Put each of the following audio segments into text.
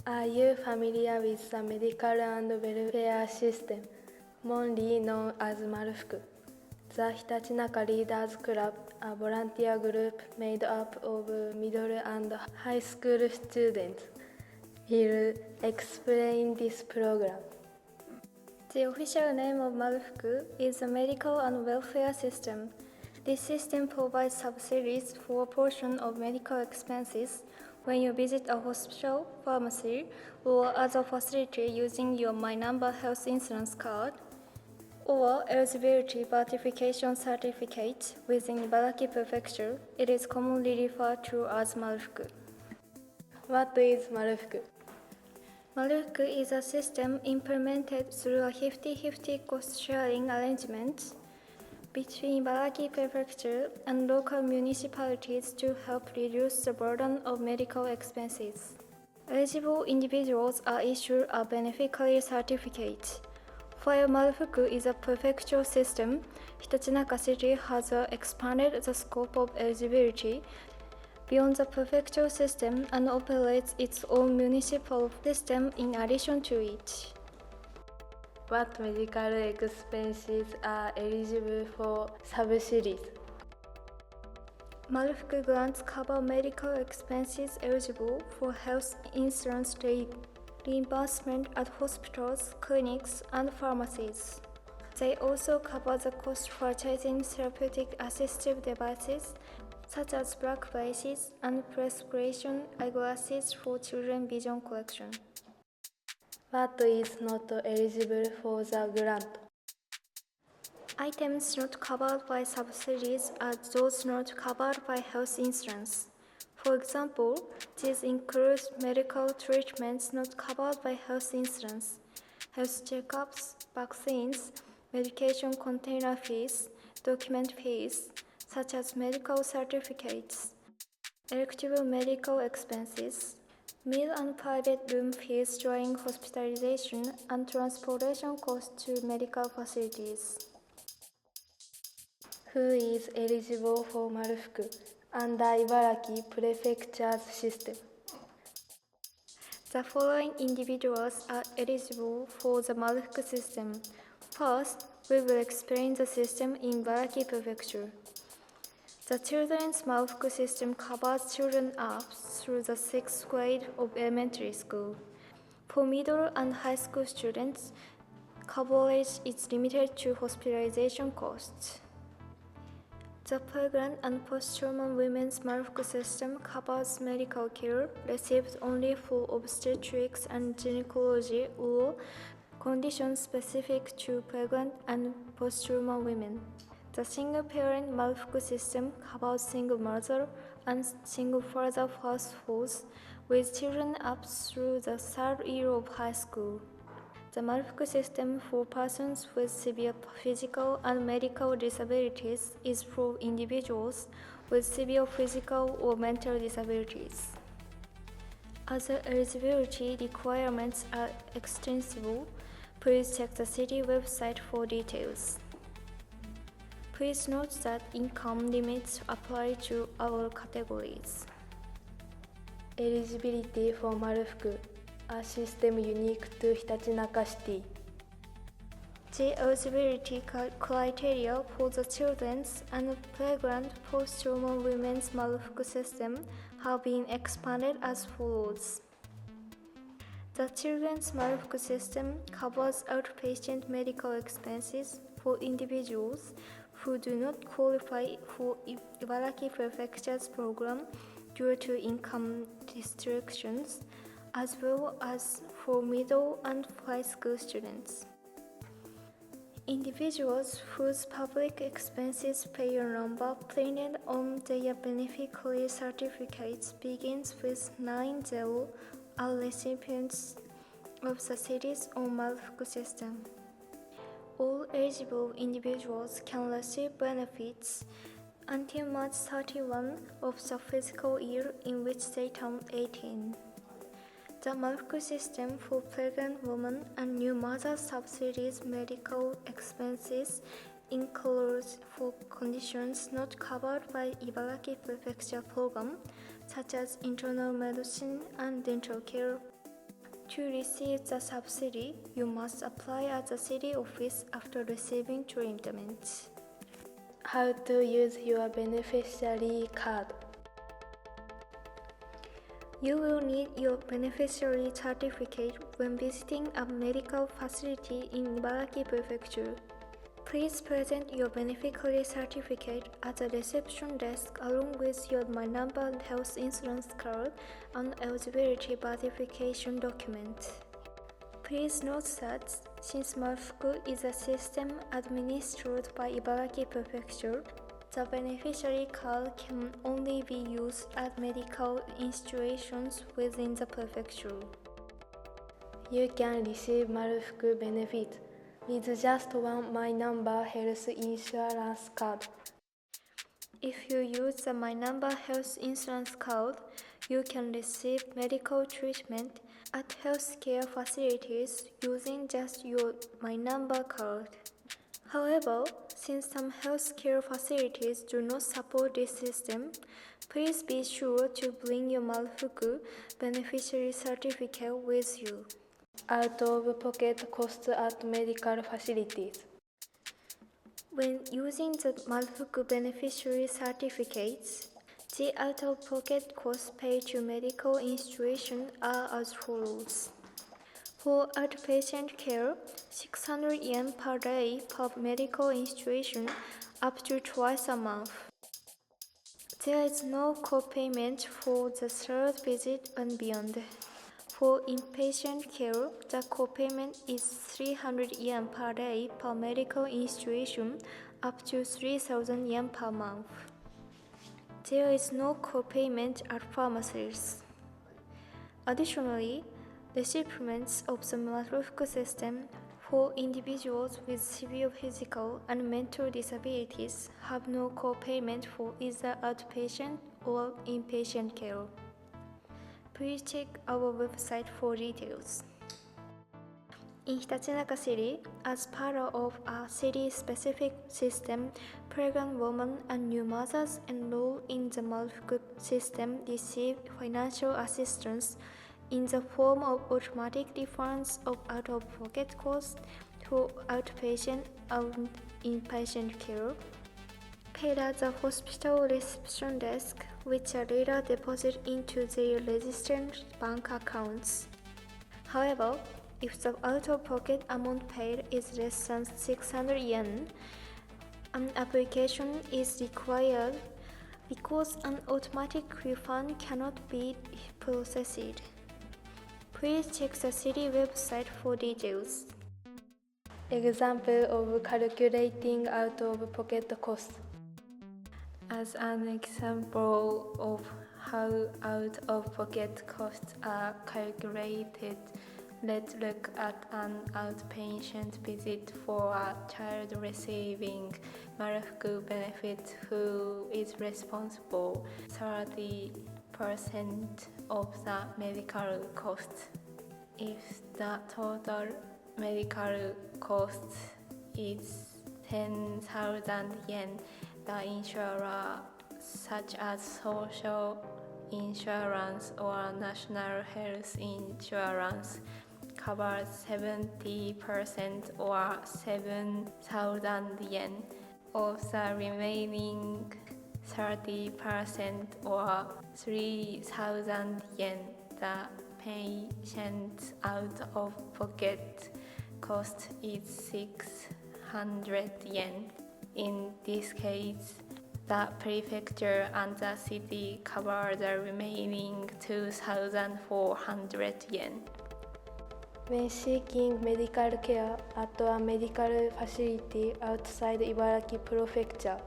Are you familiar with the medical and welfare system, commonly known as Marufuku? The Hitachinaka Leaders Club, a volunteer group made up of middle and high school students, will explain this program. The official name of Marufuku is the Medical and Welfare System. This system provides subsidies for a portion of medical expenses when you visit a hospital, pharmacy, or other facility using your My Number health insurance card, or eligibility verification certificate within Ibaraki Prefecture. It is commonly referred to as Marufuku. What is Marufuku? Marufuku is a system implemented through a 50-50 cost-sharing arrangement between Ibaraki Prefecture and local municipalities to help reduce the burden of medical expenses. Eligible individuals are issued a beneficiary certificate. While Marufuku is a prefectural system, Hitachinaka City has expanded the scope of eligibility beyond the prefectural system and operates its own municipal system in addition to it. What medical expenses are eligible for subsidies? Marufuku grants cover medical expenses eligible for health insurance reimbursement at hospitals, clinics, and pharmacies. They also cover the cost for purchasing therapeutic assistive devices such as black braces and prescription eyeglasses for children's vision correction. What is not eligible for the grant? Items not covered by subsidies are those not covered by health insurance. For example, these include medical treatments not covered by health insurance, health checkups, vaccines, medication container fees, document fees, such as medical certificates, elective medical expenses, meal and private room fees during hospitalization, and transportation costs to medical facilities. Who is eligible for Marufuku under Ibaraki Prefecture's system? The following individuals are eligible for the Marufuku system. First, we will explain the system in Ibaraki Prefecture. The children's Marufuku system covers children up through the 6th grade of elementary school. For middle and high school students, coverage is limited to hospitalization costs. The pregnant and post-traumatic women's Marufuku system covers medical care received only for obstetrics and gynecology or conditions specific to pregnant and post-traumatic women. The single-parent Marufuku system covers single mother and single father households with children up through the 3rd year of high school. The Marufuku system for persons with severe physical and medical disabilities is for individuals with severe physical or mental disabilities. Other eligibility requirements are extensive. Please check the city website for details. Please note that income limits apply to all categories. Eligibility for Marufuku, a system unique to Hitachinaka City. The eligibility criteria for the children's and pregnant post-traumatic women's Marufuku system have been expanded as follows. The children's Marufuku system covers outpatient medical expenses for individuals who do not qualify for Ibaraki Prefecture's program due to income restrictions, as well as for middle and high school students. Individuals whose public expenses payer number printed on their beneficiary certificates begins with 90 are recipients of the city's own Marufuku system. All eligible individuals can receive benefits until March 31 of the fiscal year in which they turn 18. The Marufuku system for pregnant women and new mothers subsidies medical expenses includes for conditions not covered by Ibaraki Prefecture program, such as internal medicine and dental care. To receive the subsidy, you must apply at the city office after receiving treatment. How to use your beneficiary card. You will need your beneficiary certificate when visiting a medical facility in Ibaraki Prefecture. Please present your beneficiary certificate at the reception desk along with your My Number health insurance card and eligibility verification document. Please note that since Marufuku is a system administered by Ibaraki Prefecture, the beneficiary card can only be used at medical institutions within the prefecture. You can receive Marufuku benefit with just one My Number health insurance card. If you use the My Number health insurance card, you can receive medical treatment at healthcare facilities using just your My Number card. However, since some healthcare facilities do not support this system, please be sure to bring your Marufuku beneficiary certificate with you. Out-of-pocket costs at medical facilities. When using the Marufuku beneficiary certificates, the out-of-pocket costs paid to medical institutions are as follows. For outpatient care, 600 yen per day per medical institution up to twice a month. There is no co-payment for the third visit and beyond. For inpatient care, the co-payment is 300 yen per day per medical institution up to 3,000 yen per month. There is no co-payment at pharmacies. Additionally, recipients of the Marufuku system for individuals with severe physical and mental disabilities have no co-payment for either outpatient or inpatient care. Please check our website for details. In Hitachinaka City, as part of a city-specific system, pregnant women and new mothers enrolled in the Marufuku system receive financial assistance in the form of automatic refunds of out-of-pocket costs for outpatient and inpatient care, paid at the hospital reception desk, which are later deposited into their registered bank accounts. However, if the out-of-pocket amount paid is less than 600 yen, an application is required because an automatic refund cannot be processed. Please check the city website for details. Example of calculating out-of-pocket costs. As an example of how out-of-pocket costs are calculated, let's look at an outpatient visit for a child receiving Marufuku benefit who is responsible 30% of the medical costs. If the total medical cost is 10,000 yen, the insurer, such as social insurance or national health insurance, covers 70% or 7,000 yen of the remaining 30% or 3,000 yen. The patient's out-of-pocket cost is 600 yen. In this case, the prefecture and the city cover the remaining 2,400 yen. When seeking medical care at a medical facility outside Ibaraki Prefecture,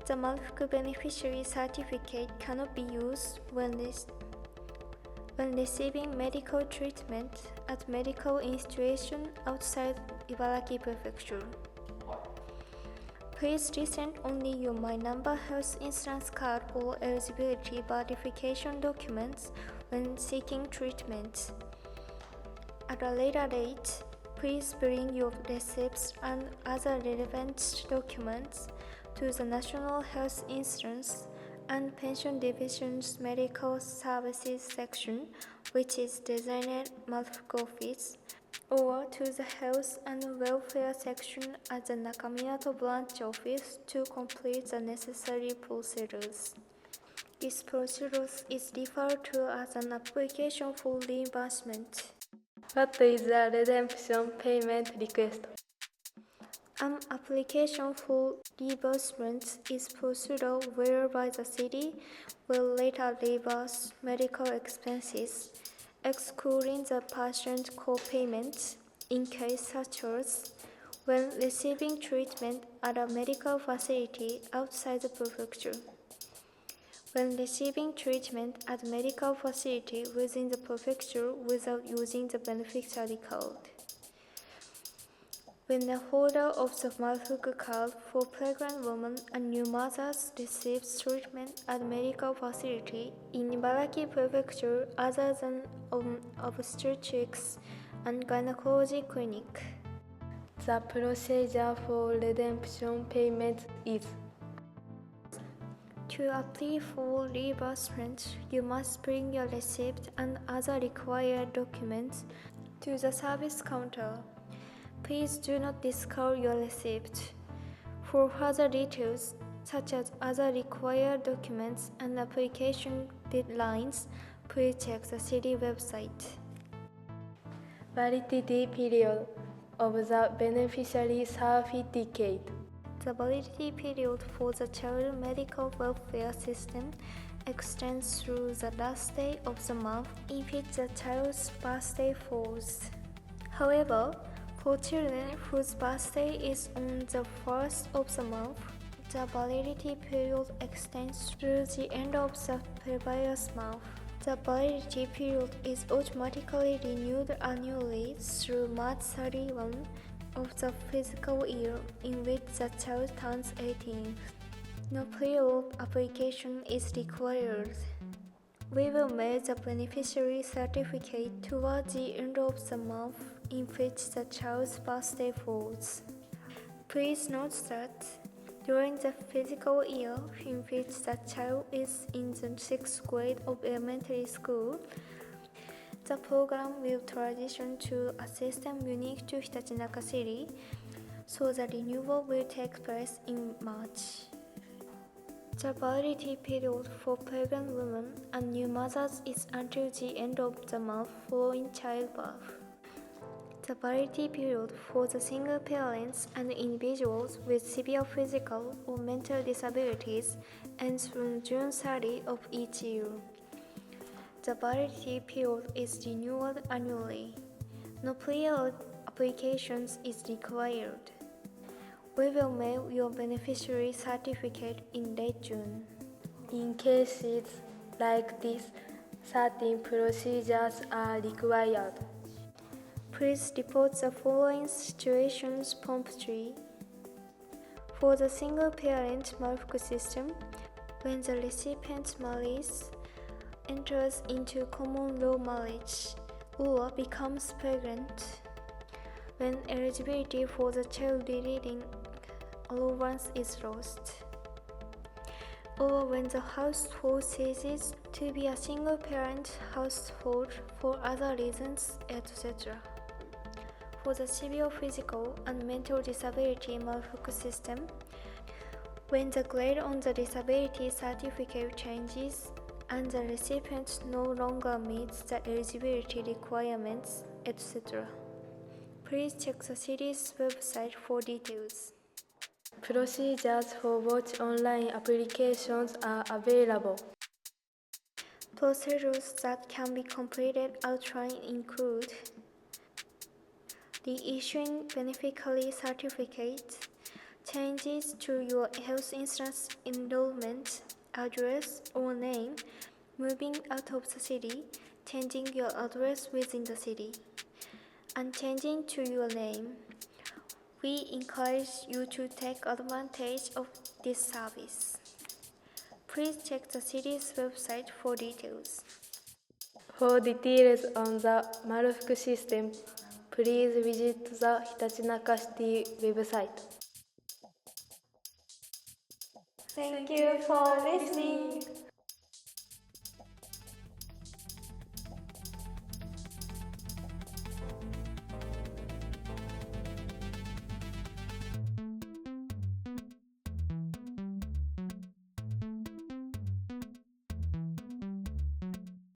The Marufuku beneficiary certificate cannot be used when receiving medical treatment at medical institution outside Ibaraki Prefecture. Please present only your My Number health insurance card or eligibility verification documents when seeking treatment. At a later date, please bring your receipts and other relevant documents to the National Health Insurance and Pension Division's Medical Services section, which is designated Marufuku office, or to the Health and Welfare section at the Nakaminato branch office to complete the necessary procedures. This procedure is referred to as an application for reimbursement. What is a redemption payment request? An application for reimbursement is a procedure whereby the city will later reimburse medical expenses, excluding the patient co-payment in case such as when receiving treatment at a medical facility outside the prefecture. When receiving treatment at a medical facility within the prefecture without using the beneficiary card. When the holder of the Marufuku card for pregnant women and new mothers receives treatment at a medical facility in Ibaraki Prefecture other than an obstetrics and gynecology clinic. The procedure for redemption payment is: to apply for reimbursement, you must bring your receipt and other required documents to the service counter. Please do not discard your receipt. For further details, such as other required documents and application deadlines, please check the city website. Validity period of the beneficiary certificate. The validity period for the child medical welfare system extends through the last day of the month in which the child's birthday falls. However, for children whose birthday is on the first of the month, the validity period extends through the end of the previous month. The validity period is automatically renewed annually through March 31 of the fiscal year in which the child turns 18. No pre-op application is required. We will mail the beneficiary certificate toward the end of the month in which the child's birthday falls. Please note that during the fiscal year in which the child is in the 6th grade of elementary school, the program will transition to a system unique to Hitachinaka City, so the renewal will take place in March. The validity period for pregnant women and new mothers is until the end of the month following childbirth. The validity period for the single parents and individuals with severe physical or mental disabilities ends on June 30 of each year. The validity period is renewed annually. No prior applications is required. We will mail your beneficiary certificate in late June. In cases like this, certain procedures are required. Please report the following situations promptly. For the single-parent Marufuku system, when the recipient marries, enters into common law marriage, or becomes pregnant, when eligibility for the child rearing allowance is lost, or when the household ceases to be a single-parent household for other reasons, etc. For the severe physical and mental disability Marufuku system, when the grade on the disability certificate changes and the recipient no longer meets the eligibility requirements, etc. Please check the city's website for details. Procedures for both online applications are available. Procedures that can be completed outright include reissuing beneficiary certificates, changes to your health insurance enrollment, address or name, moving out of the city, changing your address within the city, and changing to your name. We encourage you to take advantage of this service. Please check the city's website for details. For details on the Marufuku system, please visit the Hitachinaka City website. Thank you for listening.